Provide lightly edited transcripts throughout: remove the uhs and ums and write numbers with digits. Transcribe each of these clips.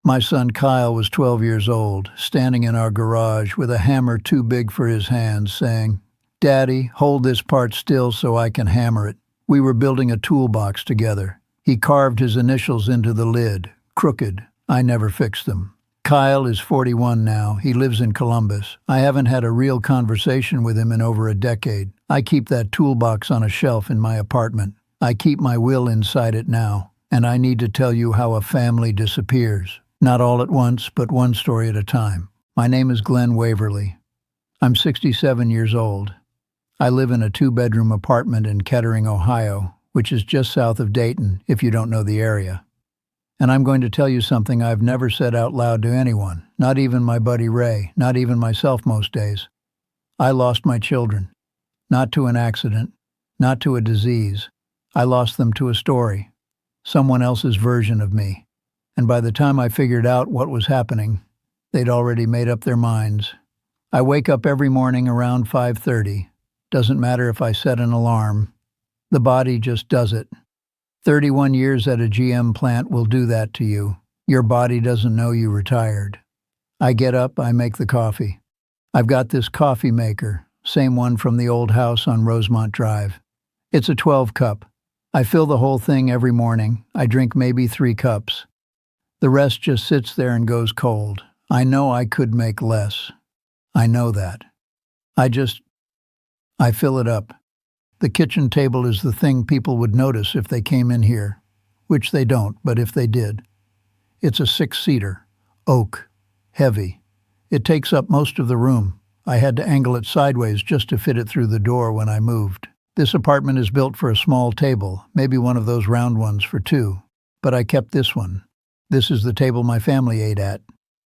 My son Kyle was 12 years old, standing in our garage with a hammer too big for his hands, saying, "Daddy, hold this part still so I can hammer it." We were building a toolbox together. He carved his initials into the lid, crooked. I never fixed them. Kyle is 41 now. He lives in Columbus. I haven't had a real conversation with him in over a decade. I keep that toolbox on a shelf in my apartment. I keep my will inside it now. And I need to tell you how a family disappears. Not all at once, but one story at a time. My name is Glenn Waverly. I'm 67 years old. I live in a 2-bedroom apartment in Kettering, Ohio, which is just south of Dayton, if you don't know the area. And I'm going to tell you something I've never said out loud to anyone, not even my buddy Ray, not even myself most days. I lost my children. Not to an accident, not to a disease. I lost them to a story, someone else's version of me. And by the time I figured out what was happening, they'd already made up their minds. I wake up every morning around 5:30. Doesn't matter if I set an alarm. The body just does it. 31 years at a GM plant will do that to you. Your body doesn't know you retired. I get up, I make the coffee. I've got this coffee maker, same one from the old house on Rosemont Drive. It's a 12-cup. I fill the whole thing every morning. I drink maybe 3 cups. The rest just sits there and goes cold. I know I could make less. I know that. I fill it up. The kitchen table is the thing people would notice if they came in here, which they don't, but if they did. It's a 6-seater, oak, heavy. It takes up most of the room. I had to angle it sideways just to fit it through the door when I moved. This apartment is built for a small table, maybe one of those round ones for 2, but I kept this one. This is the table my family ate at.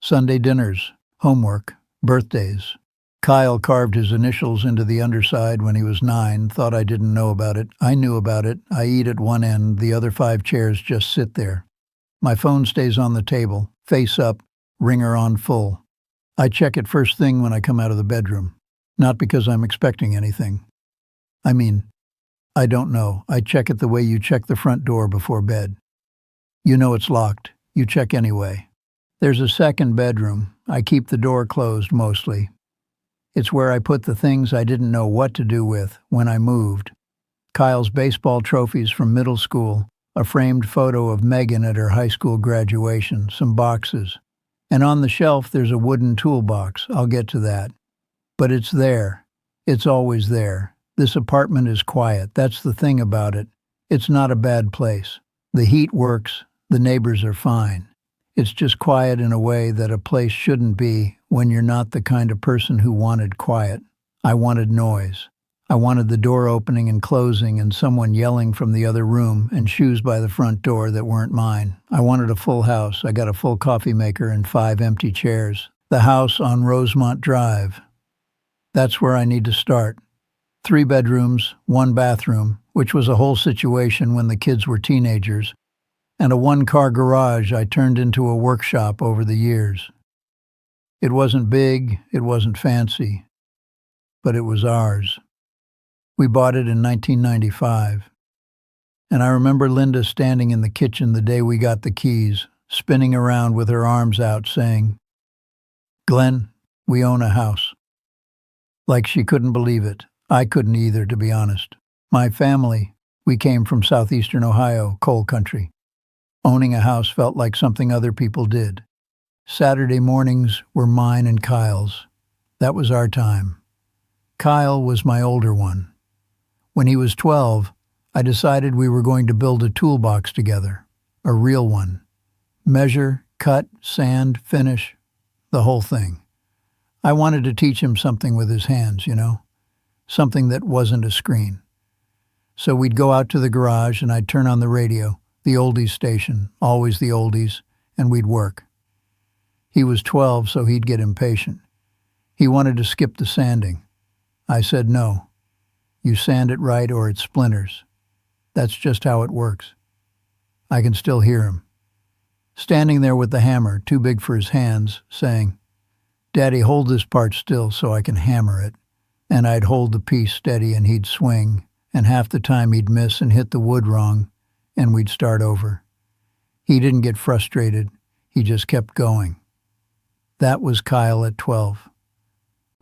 Sunday dinners, homework, birthdays. Kyle carved his initials into the underside when he was 9, thought I didn't know about it. I knew about it. I eat at one end, the other 5 chairs just sit there. My phone stays on the table, face up, ringer on full. I check it first thing when I come out of the bedroom. Not because I'm expecting anything. I don't know. I check it the way you check the front door before bed. You know it's locked. You check anyway. There's a second bedroom. I keep the door closed mostly. It's where I put the things I didn't know what to do with when I moved. Kyle's baseball trophies from middle school, a framed photo of Megan at her high school graduation, some boxes. And on the shelf there's a wooden toolbox. I'll get to that. But it's there. It's always there. This apartment is quiet. That's the thing about it. It's not a bad place. The heat works. The neighbors are fine. It's just quiet in a way that a place shouldn't be when you're not the kind of person who wanted quiet. I wanted noise. I wanted the door opening and closing and someone yelling from the other room and shoes by the front door that weren't mine. I wanted a full house. I got a full coffee maker and 5 empty chairs. The house on Rosemont Drive. That's where I need to start. 3 bedrooms, 1 bathroom, which was a whole situation when the kids were teenagers, and a 1-car garage I turned into a workshop over the years. It wasn't big, it wasn't fancy, but it was ours. We bought it in 1995. And I remember Linda standing in the kitchen the day we got the keys, spinning around with her arms out saying, "Glenn, we own a house." Like she couldn't believe it. I couldn't either, to be honest. My family, we came from southeastern Ohio, coal country. Owning a house felt like something other people did. Saturday mornings were mine and Kyle's. That was our time. Kyle was my older one. When he was 12, I decided we were going to build a toolbox together, a real one. Measure, cut, sand, finish, the whole thing. I wanted to teach him something with his hands, something that wasn't a screen. So we'd go out to the garage and I'd turn on the radio, the oldies station, always the oldies, and we'd work. He was 12, so he'd get impatient. He wanted to skip the sanding. I said no. You sand it right or it splinters. That's just how it works. I can still hear him. Standing there with the hammer, too big for his hands, saying, "Daddy, hold this part still so I can hammer it." And I'd hold the piece steady and he'd swing, and half the time he'd miss and hit the wood wrong, and we'd start over. He didn't get frustrated. He just kept going. That was Kyle at 12.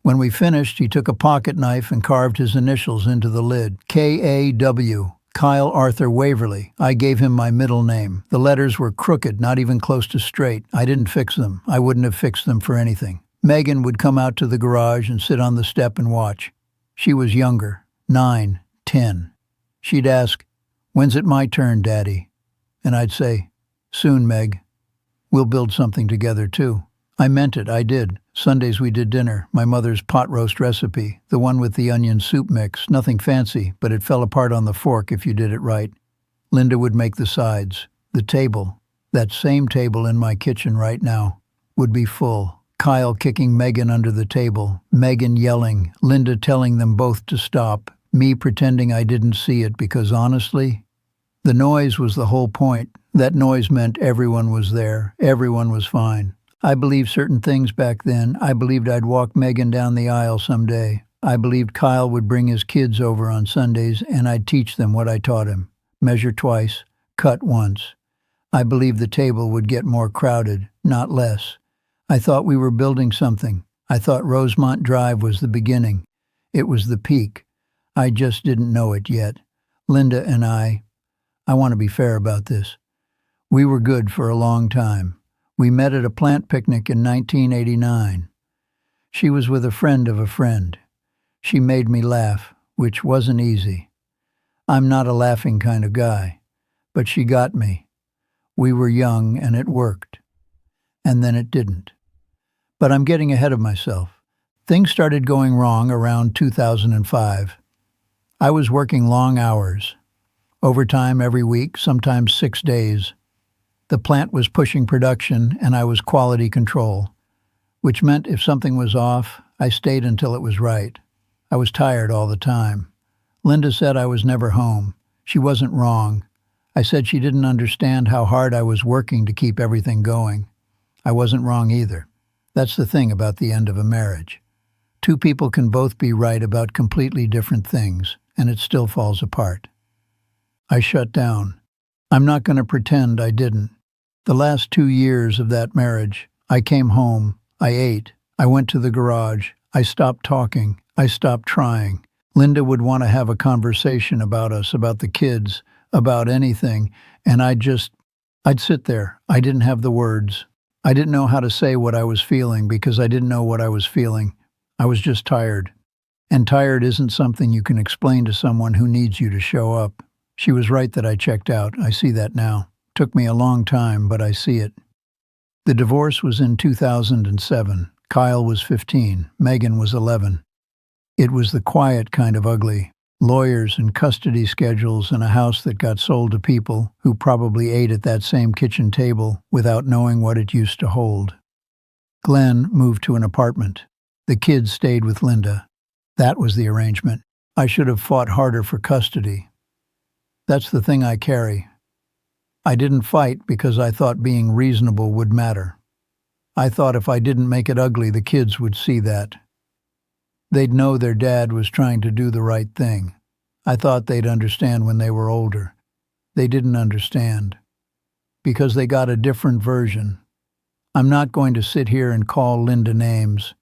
When we finished, he took a pocket knife and carved his initials into the lid. K-A-W. Kyle Arthur Waverly. I gave him my middle name. The letters were crooked, not even close to straight. I didn't fix them. I wouldn't have fixed them for anything. Megan would come out to the garage and sit on the step and watch. She was younger, 9, 10. She'd ask, "When's it my turn, Daddy?" And I'd say, "Soon, Meg. We'll build something together, too." I meant it, I did. Sundays we did dinner, my mother's pot roast recipe, the one with the onion soup mix, nothing fancy, but it fell apart on the fork if you did it right. Linda would make the sides. The table, that same table in my kitchen right now, would be full. Kyle kicking Megan under the table, Megan yelling, Linda telling them both to stop, me pretending I didn't see it because honestly, the noise was the whole point. That noise meant everyone was there, everyone was fine. I believed certain things back then. I believed I'd walk Megan down the aisle someday. I believed Kyle would bring his kids over on Sundays and I'd teach them what I taught him. Measure twice, cut once. I believed the table would get more crowded, not less. I thought we were building something. I thought Rosemont Drive was the beginning. It was the peak. I just didn't know it yet. Linda and I want to be fair about this. We were good for a long time. We met at a plant picnic in 1989. She was with a friend of a friend. She made me laugh, which wasn't easy. I'm not a laughing kind of guy, but she got me. We were young and it worked. And then it didn't. But I'm getting ahead of myself. Things started going wrong around 2005. I was working long hours, overtime every week, sometimes 6 days. The plant was pushing production and I was quality control, which meant if something was off, I stayed until it was right. I was tired all the time. Linda said I was never home. She wasn't wrong. I said she didn't understand how hard I was working to keep everything going. I wasn't wrong either. That's the thing about the end of a marriage. Two people can both be right about completely different things, and it still falls apart. I shut down. I'm not going to pretend I didn't. The last 2 years of that marriage, I came home, I ate, I went to the garage, I stopped talking, I stopped trying. Linda would want to have a conversation about us, about the kids, about anything, and I'd sit there. I didn't have the words. I didn't know how to say what I was feeling because I didn't know what I was feeling. I was just tired. And tired isn't something you can explain to someone who needs you to show up. She was right that I checked out. I see that now. Took me a long time, but I see it. The divorce was in 2007. Kyle was 15. Megan was 11. It was the quiet kind of ugly. Lawyers and custody schedules and a house that got sold to people who probably ate at that same kitchen table without knowing what it used to hold. Glenn moved to an apartment. The kids stayed with Linda. That was the arrangement. I should have fought harder for custody. That's the thing I carry. I didn't fight because I thought being reasonable would matter. I thought if I didn't make it ugly, the kids would see that. They'd know their dad was trying to do the right thing. I thought they'd understand when they were older. They didn't understand. Because they got a different version. I'm not going to sit here and call Linda names.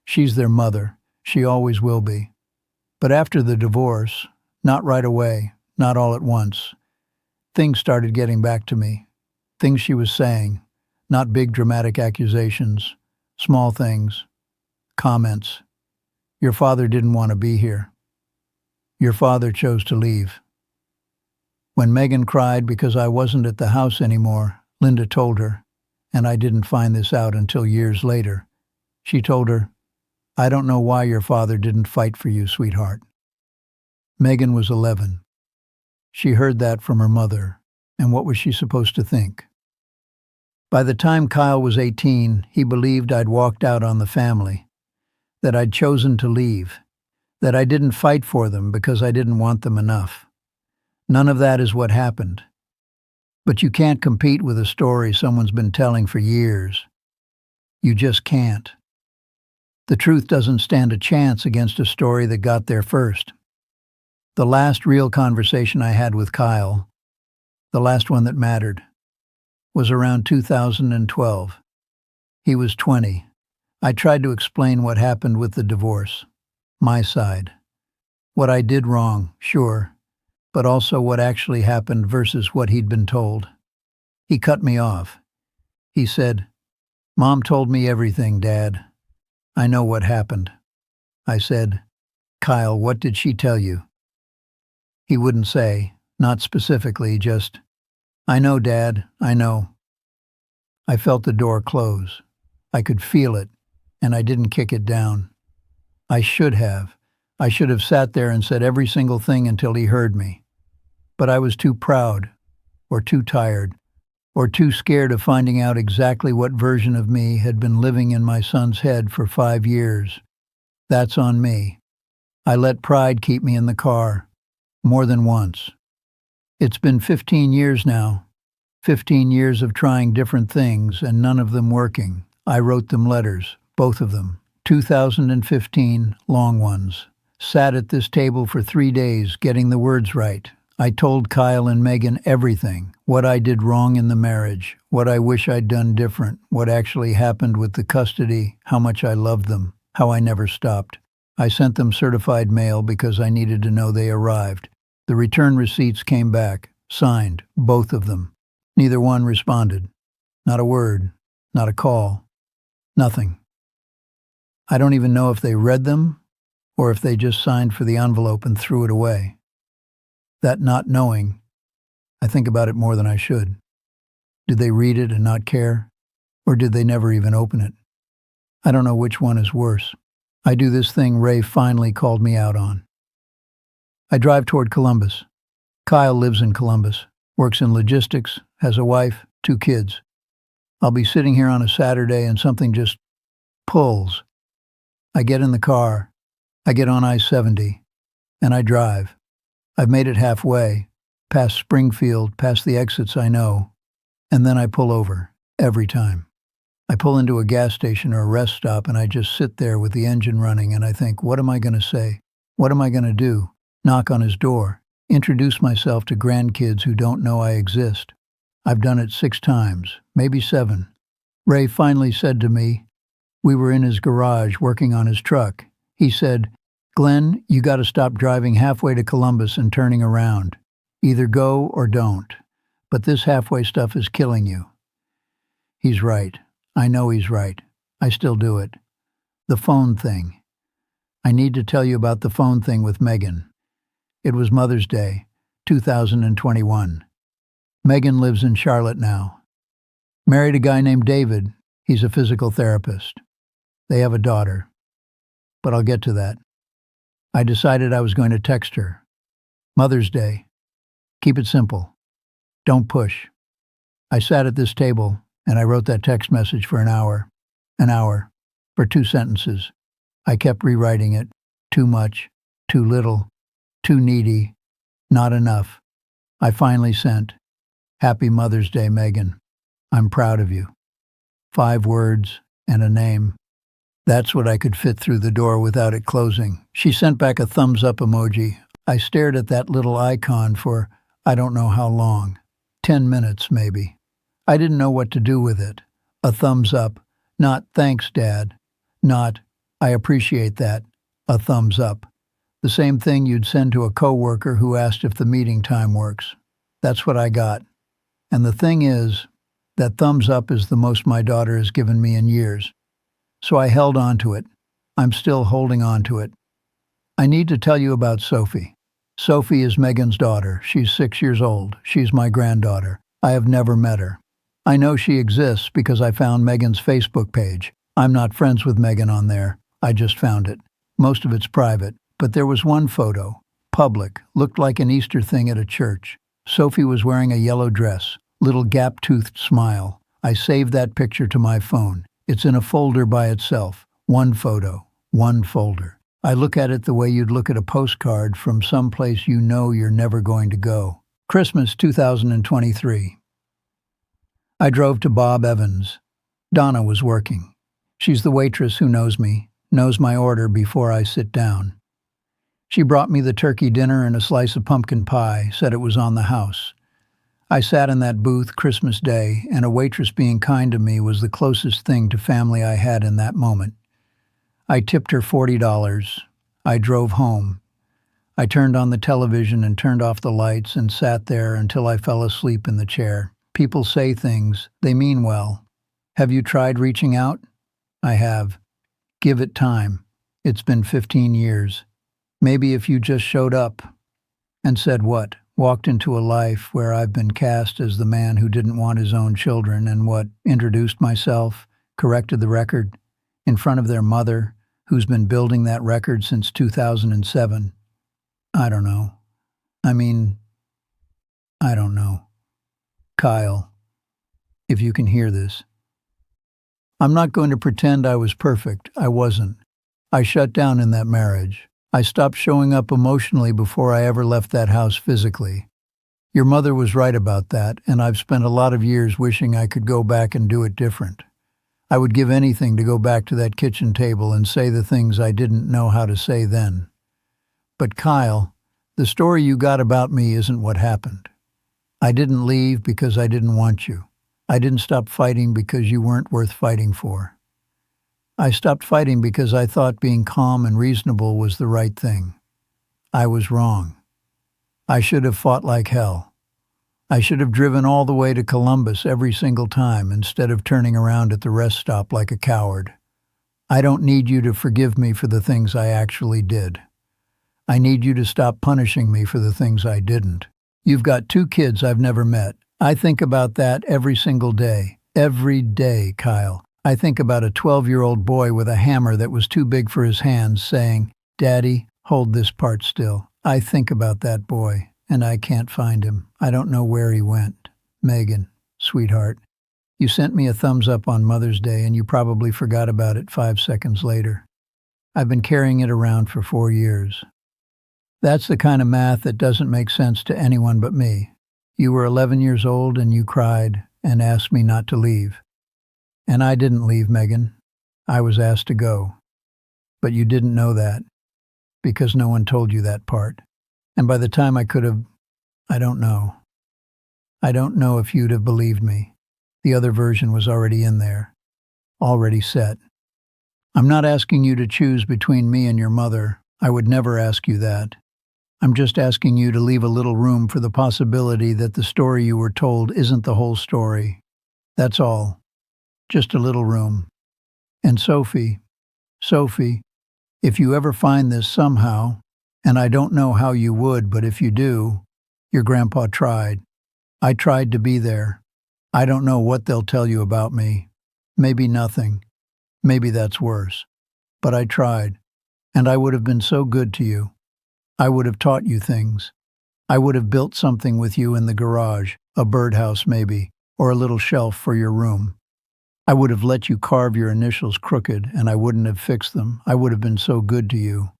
She's their mother. She always will be. But after the divorce, not right away, not all at once, things started getting back to me. Things she was saying, not big dramatic accusations, small things, comments. Your father didn't want to be here. Your father chose to leave. When Megan cried because I wasn't at the house anymore, Linda told her, and I didn't find this out until years later. She told her, "I don't know why your father didn't fight for you, sweetheart." Megan was 11. She heard that from her mother, and what was she supposed to think? By the time Kyle was 18, he believed I'd walked out on the family, that I'd chosen to leave, that I didn't fight for them because I didn't want them enough. None of that is what happened. But you can't compete with a story someone's been telling for years. You just can't. The truth doesn't stand a chance against a story that got there first. The last real conversation I had with Kyle, the last one that mattered, was around 2012. He was 20. I tried to explain what happened with the divorce. My side. What I did wrong, sure, but also what actually happened versus what he'd been told. He cut me off. He said, "Mom told me everything, Dad. I know what happened." I said, "Kyle, what did she tell you?" He wouldn't say, not specifically, just, "I know, Dad, I know." I felt the door close. I could feel it, and I didn't kick it down. I should have. I should have sat there and said every single thing until he heard me. But I was too proud, or too tired, or too scared of finding out exactly what version of me had been living in my son's head for 5 years. That's on me. I let pride keep me in the car, more than once. It's been 15 years now. 15 years of trying different things and none of them working. I wrote them letters, both of them. 2015, long ones. Sat at this table for 3 days getting the words right. I told Kyle and Megan everything, what I did wrong in the marriage, what I wish I'd done different, what actually happened with the custody, how much I loved them, how I never stopped. I sent them certified mail because I needed to know they arrived. The return receipts came back, signed, both of them. Neither one responded. Not a word, not a call, nothing. I don't even know if they read them or if they just signed for the envelope and threw it away. That not knowing, I think about it more than I should. Did they read it and not care? Or did they never even open it? I don't know which one is worse. I do this thing Ray finally called me out on. I drive toward Columbus. Kyle lives in Columbus, works in logistics, has a wife, 2 kids. I'll be sitting here on a Saturday and something just pulls. I get in the car. I get on I-70, and I drive. I've made it halfway, past Springfield, past the exits I know, and then I pull over, every time. I pull into a gas station or a rest stop and I just sit there with the engine running and I think, what am I going to say? What am I going to do? Knock on his door, introduce myself to grandkids who don't know I exist. I've done it 6 times, maybe 7. Ray finally said to me, we were in his garage working on his truck. He said, "Glenn, you got to stop driving halfway to Columbus and turning around. Either go or don't. But this halfway stuff is killing you." He's right. I know he's right. I still do it. The phone thing. I need to tell you about the phone thing with Megan. It was Mother's Day, 2021. Megan lives in Charlotte now. Married a guy named David. He's a physical therapist. They have a daughter. But I'll get to that. I decided I was going to text her. Mother's Day. Keep it simple. Don't push. I sat at this table, and I wrote that text message for an hour. An hour. For 2 sentences. I kept rewriting it. Too much. Too little. Too needy. Not enough. I finally sent, "Happy Mother's Day, Megan. I'm proud of you." 5 words and a name. That's what I could fit through the door without it closing. She sent back a thumbs up emoji. I stared at that little icon for I don't know how long. 10 minutes, maybe. I didn't know what to do with it. A thumbs up. Not "thanks, Dad." Not "I appreciate that." A thumbs up. The same thing you'd send to a coworker who asked if the meeting time works. That's what I got. And the thing is, that thumbs up is the most my daughter has given me in years. So I held on to it. I'm still holding on to it. I need to tell you about Sophie. Sophie is Megan's daughter. She's 6 years old. She's my granddaughter. I have never met her. I know she exists because I found Megan's Facebook page. I'm not friends with Megan on there. I just found it. Most of it's private. But there was one photo. Public. Looked like an Easter thing at a church. Sophie was wearing a yellow dress. Little gap-toothed smile. I saved that picture to my phone. It's in a folder by itself. One photo. One folder. I look at it the way you'd look at a postcard from some place you know you're never going to go. Christmas 2023. I drove to Bob Evans. Donna was working. She's the waitress who knows me, knows my order before I sit down. She brought me the turkey dinner and a slice of pumpkin pie, said it was on the house. I sat in that booth Christmas Day, and a waitress being kind to me was the closest thing to family I had in that moment. I tipped her $40. I drove home. I turned on the television and turned off the lights and sat there until I fell asleep in the chair. People say things, they mean well. Have you tried reaching out? I have. Give it time. It's been 15 years. Maybe if you just showed up and said what? Walked into a life where I've been cast as the man who didn't want his own children and what? Introduced myself, corrected the record, in front of their mother, who's been building that record since 2007. I don't know. I don't know. Kyle, if you can hear this. I'm not going to pretend I was perfect. I wasn't. I shut down in that marriage. I stopped showing up emotionally before I ever left that house physically. Your mother was right about that, and I've spent a lot of years wishing I could go back and do it different. I would give anything to go back to that kitchen table and say the things I didn't know how to say then. But Kyle, the story you got about me isn't what happened. I didn't leave because I didn't want you. I didn't stop fighting because you weren't worth fighting for. I stopped fighting because I thought being calm and reasonable was the right thing. I was wrong. I should have fought like hell. I should have driven all the way to Columbus every single time instead of turning around at the rest stop like a coward. I don't need you to forgive me for the things I actually did. I need you to stop punishing me for the things I didn't. You've got 2 kids I've never met. I think about that every single day. Every day, Kyle. I think about a 12-year-old boy with a hammer that was too big for his hands saying, "Daddy, hold this part still." I think about that boy, and I can't find him. I don't know where he went. Megan, sweetheart, you sent me a thumbs up on Mother's Day, and you probably forgot about it 5 seconds later. I've been carrying it around for 4 years. That's the kind of math that doesn't make sense to anyone but me. You were 11 years old, and you cried and asked me not to leave. And I didn't leave, Megan. I was asked to go. But you didn't know that, because no one told you that part. And by the time I could have, I don't know. I don't know if you'd have believed me. The other version was already in there, already set. I'm not asking you to choose between me and your mother. I would never ask you that. I'm just asking you to leave a little room for the possibility that the story you were told isn't the whole story. That's all. Just a little room. And Sophie, if you ever find this somehow, and I don't know how you would, but if you do, your grandpa tried. I tried to be there. I don't know what they'll tell you about me. Maybe nothing. Maybe that's worse. But I tried, and I would have been so good to you. I would have taught you things. I would have built something with you in the garage, a birdhouse maybe, or a little shelf for your room. I would have let you carve your initials crooked, and I wouldn't have fixed them. I would have been so good to you.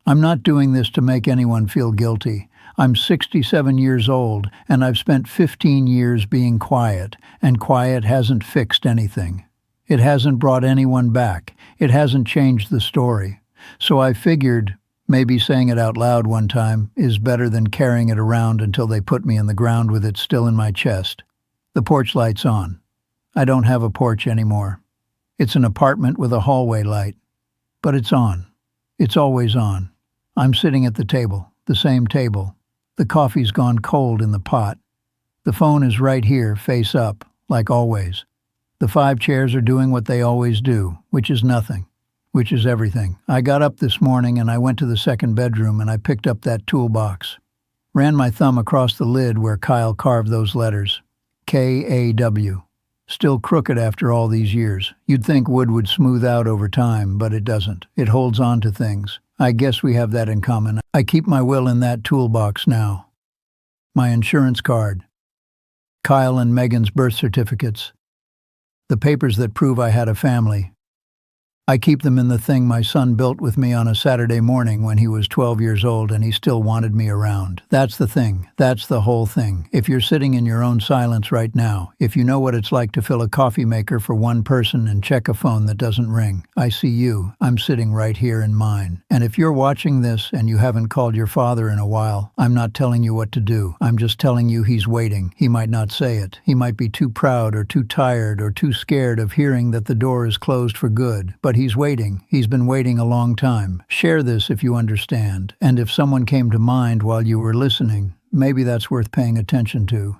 I'm not doing this to make anyone feel guilty. I'm 67 years old, and I've spent 15 years being quiet, and quiet hasn't fixed anything. It hasn't brought anyone back. It hasn't changed the story. So I figured maybe saying it out loud one time is better than carrying it around until they put me in the ground with it still in my chest. The porch light's on. I don't have a porch anymore. It's an apartment with a hallway light. But it's on. It's always on. I'm sitting at the table, the same table. The coffee's gone cold in the pot. The phone is right here, face up, like always. The 5 chairs are doing what they always do, which is nothing, which is everything. I got up this morning and I went to the second bedroom and I picked up that toolbox. Ran my thumb across the lid where Kyle carved those letters. K-A-W. Still crooked after all these years. You'd think wood would smooth out over time, but it doesn't. It holds on to things. I guess we have that in common. I keep my will in that toolbox now. My insurance card. Kyle and Megan's birth certificates. The papers that prove I had a family. I keep them in the thing my son built with me on a Saturday morning when he was 12 years old and he still wanted me around. That's the thing. That's the whole thing. If you're sitting in your own silence right now, if you know what it's like to fill a coffee maker for one person and check a phone that doesn't ring, I see you. I'm sitting right here in mine. And if you're watching this and you haven't called your father in a while, I'm not telling you what to do. I'm just telling you he's waiting. He might not say it. He might be too proud or too tired or too scared of hearing that the door is closed for good. But he's waiting. He's been waiting a long time. Share this if you understand. And if someone came to mind while you were listening, maybe that's worth paying attention to.